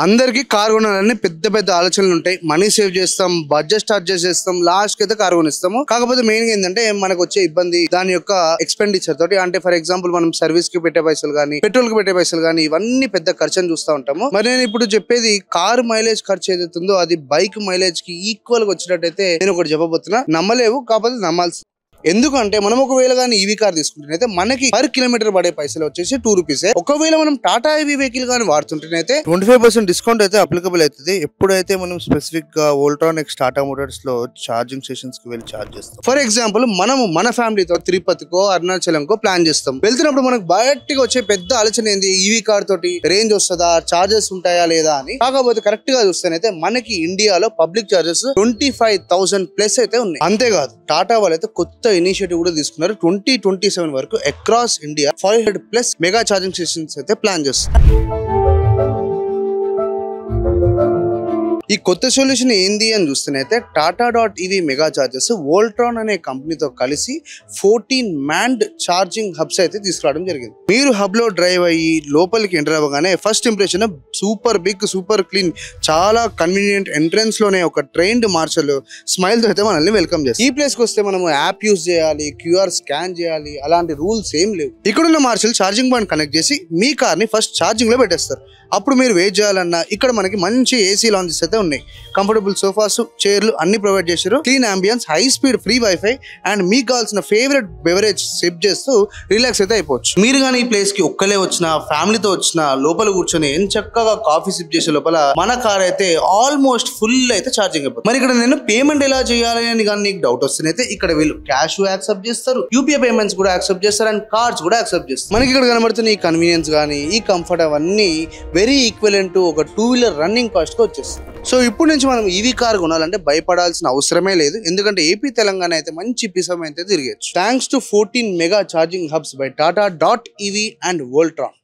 అందరికీ కార్ కొనాలని పెద్ద పెద్ద ఆలోచనలు ఉంటాయి. మనీ సేవ్ చేస్తాం, బడ్జెట్ స్టార్ట్ చేసేస్తాం, లాస్ట్ కి అయితే కార్ కొనిస్తాము. కాకపోతే మెయిన్ గా ఏంటంటే మనకు వచ్చే ఇబ్బంది దాని యొక్క ఎక్స్పెండిచర్ తోటి. అంటే ఫర్ ఎగ్జాంపుల్ మనం సర్వీస్ కి పెట్టే పైసలు కానీ, పెట్రోల్ కి పెట్టే పైసలు కానీ, ఇవన్నీ పెద్ద ఖర్చు అని చూస్తూ ఉంటాము. మరి నేను ఇప్పుడు చెప్పేది కార్ మైలేజ్ ఖర్చు ఏదైతుందో అది బైక్ మైలేజ్ కి ఈక్వల్ గా వచ్చినట్టయితే నేను ఒకటి చెప్పబోతున్నా. నమ్మలేవు, కాకపోతే నమ్మాల్సి. ఎందుకంటే మనం ఒకవేళ కానీ ఈవీ కార్ తీసుకుంటేనైతే మనకి పర్ కిలోమీటర్ పడే పైసలు వచ్చేసి 2 రూపీస్. ఒకవేళ మనం టాటా ఈవీ వెహికల్ కానీ వాడుతుంటేనైతే 25% డిస్కౌంట్ అయితే అప్లికబుల్ అవుతుంది. ఎప్పుడైతే మనం స్పెసిఫిక్ గా వోల్ట్రాన్ ఎక్స్ టాటా మోటార్స్ లో ఛార్జింగ్ స్టేషన్స్ కి వెళ్ళి ఛార్జ్ చేస్తాం. ఫర్ ఎగ్జాంపుల్ మనము మన ఫ్యామిలీతో తిరుపతికో అరుణాచలంకో ప్లాన్ చేస్తాం. వెళ్తున్నప్పుడు మనకు బయటకి వచ్చే పెద్ద ఆలోచన ఏంది, ఈవీ కార్ తోటి రేంజ్ వస్తుందా, చార్జెస్ ఉంటాయా లేదా అని. కాకపోతే కరెక్ట్ గా చూస్తేనైతే మనకి ఇండియాలో పబ్లిక్ చార్జెస్ 25,000 ప్లస్ అయితే ఉన్నాయి. అంతేకాదు టాటా వాళ్ళైతే కొత్త ఇనిషియేటివ్ కూడా తీసుకున్నారు. 2027 వరకు across India 500+ mega charging stations అయితే ప్లాన్ చేస్తారు. ఈ కొత్త సొల్యూషన్ ఏంది అని చూస్తేనైతే టాటా.ఈవీ మెగా చార్జెస్ వోల్ట్రాన్ అనే కంపెనీతో కలిసి 14 మ్యాన్డ్ ఛార్జింగ్ హబ్స్ అయితే తీసుకురావడం జరిగింది. మీరు హబ్ లో డ్రైవ్ అయ్యి లోపలికి ఎంటర్ అవ్వగానే first impression super big, super clean, చాలా కన్వీనియంట్. ఎంట్రన్స్ లోనే ఒక ట్రైన్డ్ మార్షల్ స్మైల్ తో అయితే మనల్ని వెల్కమ్ చేస్తారు. ఈ ప్లేస్ కి వస్తే మనం యాప్ యూజ్ చేయాలి, క్యూఆర్ స్కాన్ చేయాలి, అలాంటి రూల్స్ ఏం లేవు. ఇక్కడున్న మార్షల్ ఛార్జింగ్ పాయింట్ కనెక్ట్ చేసి మీ కార్ ని ఫస్ట్ ఛార్జింగ్ లో పెట్టేస్తారు. అప్పుడు మీరు వెయిట్ చేయాలన్నా ఇక్కడ మనకి మంచి ఏసీ లాంజెస్ అయితే ఉన్నాయి. కంఫర్టబుల్ సోఫాస్, చైర్లు అన్ని ప్రొవైడ్ చేశారు. Clean ambience, high speed free wifi and మీకు కావాల్సిన ఫేవరెట్ బెవరేజ్ సిప్ చేస్తూ రిలాక్స్ అయితే అయిపోవచ్చు. మీరు కానీ ఈ ప్లేస్ కి ఒక్కలే వచ్చినా, ఫ్యామిలీతో వచ్చినా, లోపల కూర్చొని చక్కగా కాఫీ సిప్ చేసే లోపల మన కార్ అయితే ఆల్మోస్ట్ ఫుల్ అయితే ఛార్జింగ్ అయిపోతుంది. మరి ఇక్కడ నేను పేమెంట్ ఎలా చేయాలి అని కానీ నీకు డౌట్ వస్తేనైతే ఇక్కడ వీళ్ళు క్యాష్ యాక్సెప్ట్ చేస్తారు, యూపీఐ పేమెంట్స్ కూడా యాక్సెప్ట్ చేస్తారు అండ్ కార్డ్స్ కూడా యాక్సెప్ట్ చేస్తారు. మనకి ఇక్కడ కనబడుతున్న ఈ కన్వీనియన్స్ కానీ, ఈ కంఫర్ట్ అవన్నీ వెరీ ఈక్వలెంట్ టు ఒక 2-వీలర్ రన్నింగ్ కాస్ట్ కి వచ్చేస్తుంది. సో ఇప్పుడు నుంచి మనం ఈవీ కార్ కొనాలంటే భయపడాల్సిన అవసరమే లేదు. ఎందుకంటే ఏపీ తెలంగాణ అయితే మంచి పిసం అయితే తిరిగచ్చు. Thanks to 14 mega charging hubs by Tata EV and వోల్ట్రాన్.